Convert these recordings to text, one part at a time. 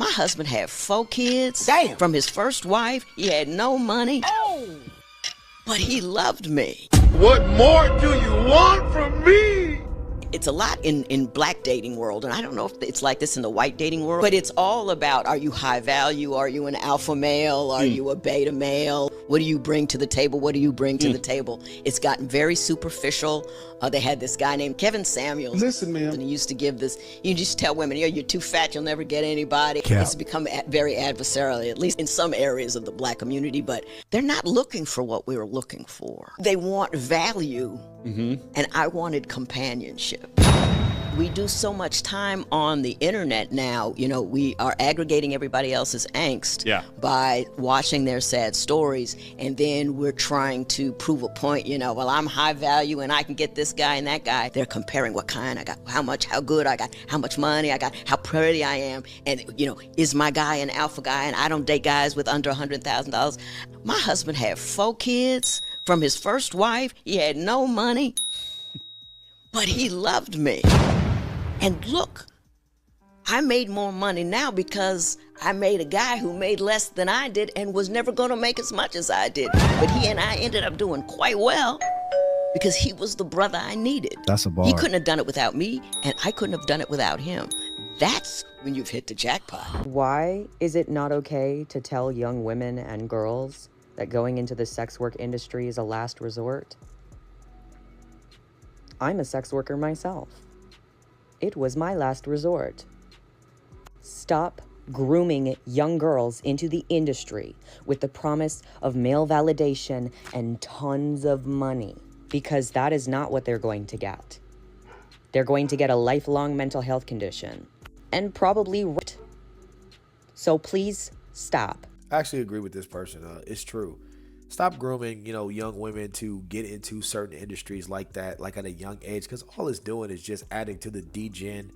My husband had 4 kids. Damn. From his first wife. He had no money. Oh. But he loved me. What more do you want from me? It's a lot in black dating world, and I don't know if it's like this in the white dating world, but it's all about, are you high value? Are you an alpha male? Are you a beta male? What do you bring to the table? What do you bring to the table? It's gotten very superficial. They had this guy named Kevin Samuels. Listen, man. And he used to give this, you just tell women, you're too fat, you'll never get anybody. Yeah. It's become very adversarial, at least in some areas of the black community, but they're not looking for what we were looking for. They want value, and I wanted companionship. We do so much time on the internet now, we are aggregating everybody else's angst by watching their sad stories, and then we're trying to prove a point, well, I'm high value and I can get this guy and that guy. They're comparing what kind I got, how good I got, how much money I got, how pretty I am, and, is my guy an alpha guy, and I don't date guys with under $100,000. My husband had 4 kids from his first wife. He had no money, but he loved me. And look, I made more money now because I made a guy who made less than I did and was never going to make as much as I did. But he and I ended up doing quite well because he was the brother I needed. That's a bar. He couldn't have done it without me, and I couldn't have done it without him. That's when you've hit the jackpot. Why is it not okay to tell young women and girls that going into the sex work industry is a last resort? I'm a sex worker myself. It was my last resort. Stop grooming young girls into the industry with the promise of male validation and tons of money, because that is not what they're going to get. They're going to get a lifelong mental health condition and probably rot. So please stop. I actually agree with this person. It's true. Stop grooming, young women to get into certain industries like that, like at a young age, because all it's doing is just adding to the degen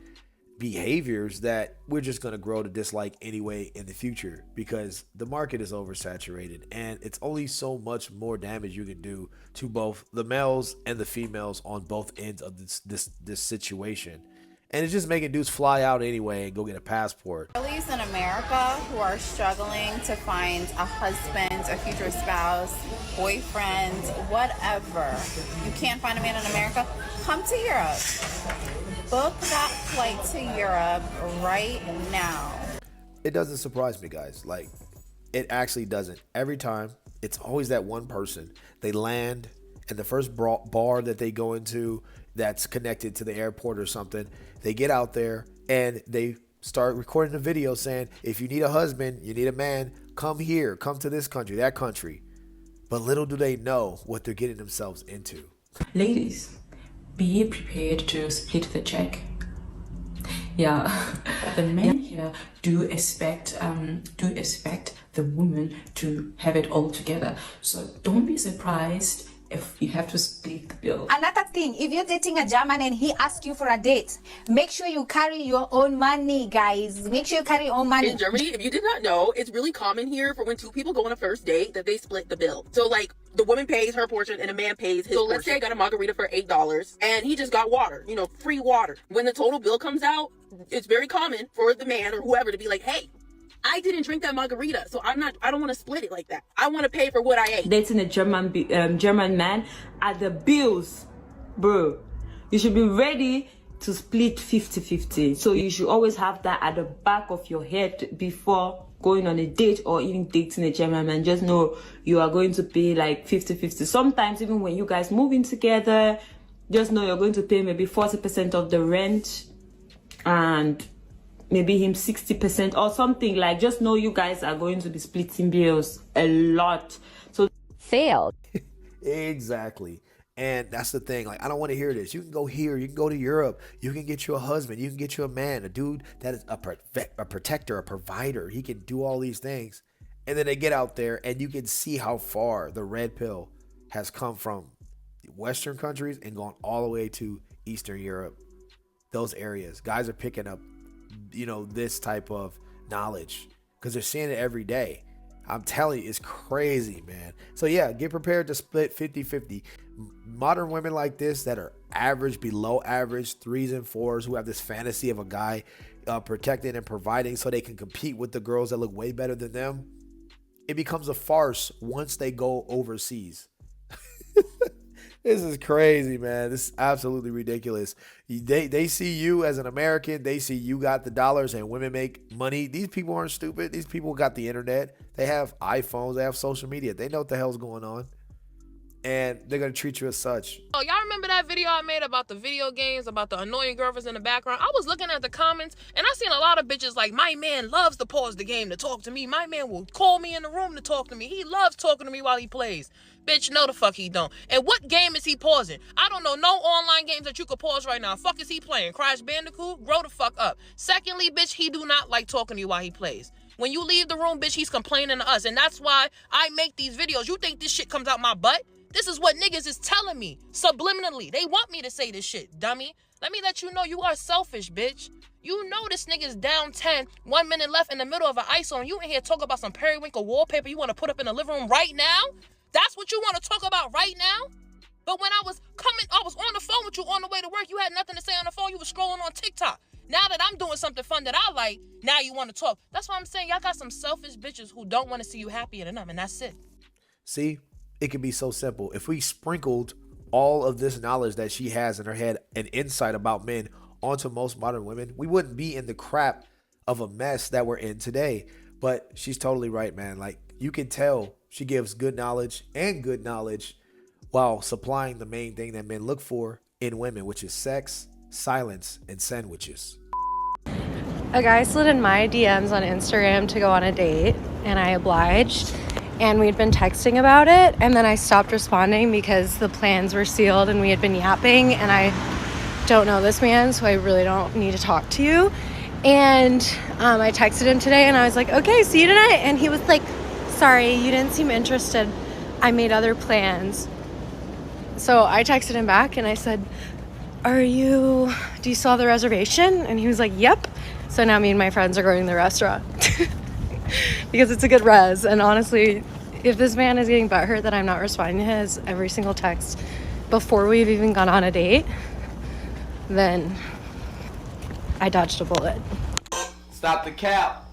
behaviors that we're just going to grow to dislike anyway in the future, because the market is oversaturated and it's only so much more damage you can do to both the males and the females on both ends of this situation. And it's just making dudes fly out anyway and go get a passport. Girlies in America who are struggling to find a husband, a future spouse, boyfriend, whatever. You can't find a man in America? Come to Europe. Book that flight to Europe right now. It doesn't surprise me, guys. Like, it actually doesn't. Every time, it's always that one person. They land, and the first bar that they go into that's connected to the airport or something, they get out there and they start recording a video saying, if you need a husband, you need a man, come here, come to this country, that country. But little do they know what they're getting themselves into. Ladies, be prepared to split the check. Yeah, the men here do expect the woman to have it all together. So don't be surprised if you have to split the bill. Another thing, if you're dating a German and he asks you for a date, make sure you carry your own money, guys. Make sure you carry your own money. In Germany, if you did not know, it's really common here for when 2 people go on a first date that they split the bill. So like the woman pays her portion and a man pays his portion. Let's say I got a margarita for $8 and he just got water, free water. When the total bill comes out, it's very common for the man or whoever to be like, hey, I didn't drink that margarita, so I don't want to split it like that. I want to pay for what I ate. Dating a German man at the bills, bro. You should be ready to split 50-50. So you should always have that at the back of your head before going on a date or even dating a German man. Just know you are going to pay like 50-50. Sometimes even when you guys move in together, just know you're going to pay maybe 40% of the rent and maybe him 60% or something. Like, just know you guys are going to be splitting bills a lot. So Failed. Exactly. And that's the thing. Like, I don't want to hear this. You can go here. You can go to Europe. You can get you a husband. You can get you a man, a dude that is a protector, a provider. He can do all these things. And then they get out there and you can see how far the red pill has come from Western countries and gone all the way to Eastern Europe. Those areas. Guys are picking up, this type of knowledge because they're seeing it every day. I'm telling you, it's crazy, man. So yeah, get prepared to split 50-50. Modern women like this that are average, below average, 3s and 4s, who have this fantasy of a guy, protecting and providing so they can compete with the girls that look way better than them, it becomes a farce once they go overseas. This is crazy, man. This is absolutely ridiculous. They see you as an American. They see you got the dollars and women make money. These people aren't stupid. These people got the internet. They have iPhones. They have social media. They know what the hell's going on. And they're going to treat you as such. Oh, y'all remember that video I made about the video games, about the annoying girlfriends in the background? I was looking at the comments, and I seen a lot of bitches like, my man loves to pause the game to talk to me. My man will call me in the room to talk to me. He loves talking to me while he plays. Bitch, no the fuck he don't. And what game is he pausing? I don't know no online games that you could pause right now. Fuck is he playing? Crash Bandicoot? Grow the fuck up. Secondly, bitch, he do not like talking to you while he plays. When you leave the room, bitch, he's complaining to us. And that's why I make these videos. You think this shit comes out my butt? This is what niggas is telling me subliminally. They want me to say this shit, dummy. Let me let you know you are selfish, bitch. You know this nigga's down 10, 1 minute left in the middle of an ice on. You in here talking about some periwinkle wallpaper you want to put up in the living room right now? That's what you want to talk about right now? But when I was on the phone with you on the way to work, you had nothing to say on the phone. You were scrolling on TikTok. Now that I'm doing something fun that I like, now you want to talk. That's why I'm saying y'all got some selfish bitches who don't want to see you happier than them, and that's it. See, it can be so simple. If we sprinkled all of this knowledge that she has in her head and insight about men onto most modern women, we wouldn't be in the crap of a mess that we're in today. But she's totally right, man. Like, you can tell she gives good knowledge while supplying the main thing that men look for in women, which is sex, silence, and sandwiches. A guy slid in my DMs on Instagram to go on a date, and I obliged. And we'd been texting about it, and then I stopped responding because the plans were sealed and we had been yapping, and I don't know this man, so I really don't need to talk to you. And I texted him today, and I was like, okay, see you tonight. And he was like, sorry, you didn't seem interested. I made other plans. So I texted him back, and I said, do you still have the reservation? And he was like, yep. So now me and my friends are going to the restaurant. Because it's a good res, and honestly, if this man is getting butthurt that I'm not responding to his every single text before we've even gone on a date, then I dodged a bullet. Stop the cap.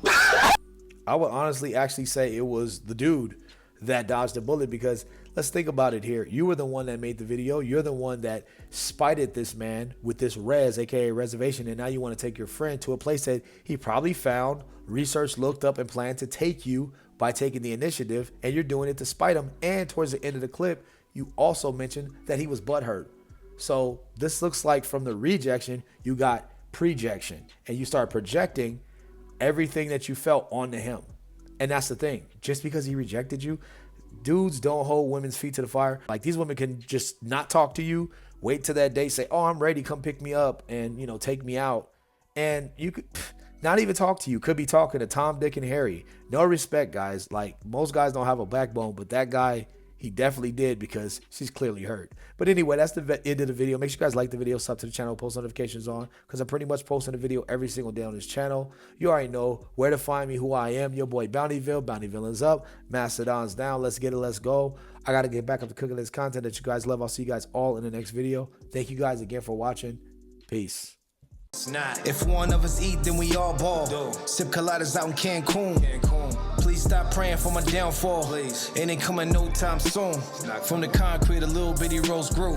I would honestly actually say it was the dude that dodged the bullet, because let's think about it here. You were the one that made the video. You're the one that spited this man with this res, aka reservation, and now you want to take your friend to a place that he probably found, researched, looked up, and planned to take you by taking the initiative, and you're doing it to spite him. And towards the end of the clip, you also mentioned that he was butthurt. So this looks like from the rejection, you got prejection, and you start projecting everything that you felt onto him. And that's the thing. Just because he rejected you, dudes don't hold women's feet to the fire. Like, these women can just not talk to you, wait till that date, say, oh, I'm ready, come pick me up, and, take me out. And you could not even talk to you. Could be talking to Tom, Dick, and Harry. No respect, guys. Like, most guys don't have a backbone, but that guy, he definitely did, because she's clearly hurt. But anyway, that's the end of the video. Make sure you guys like the video, sub to the channel, post notifications on, because I'm pretty much posting a video every single day on this channel. You already know where to find me, who I am. Your boy Bountyville. Bountyville's up. Mastodon's down. Let's get it. Let's go. I got to get back up to cooking this content that you guys love. I'll see you guys all in the next video. Thank you guys again for watching. Peace. If one of us eat, then we all ball. Sip coladas out in Cancun. Please stop praying for my downfall. It ain't coming no time soon. From the concrete, a little bitty rose grew.